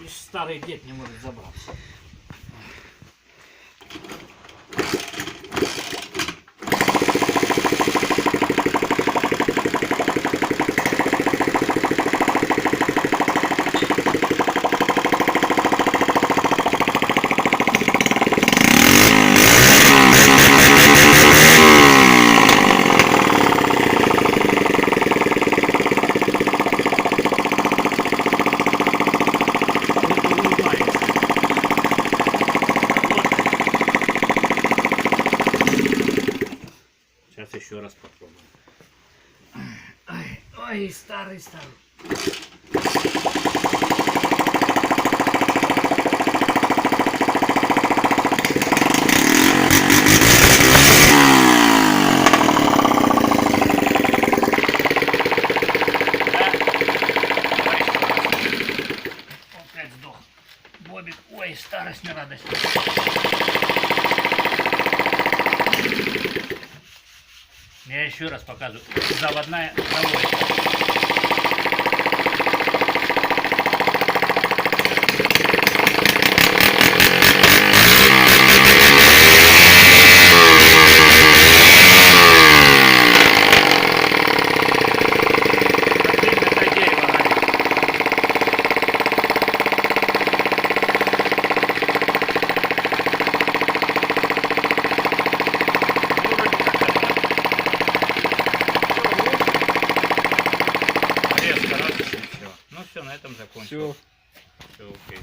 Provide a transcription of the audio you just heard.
старый дед не может забраться. Сейчас еще раз попробуем. Ой, старый. Опять сдох. Бобик. Ой, старость не радость. Я еще раз показываю. Заводная заводка. Ну все, на этом закончил. Все окей.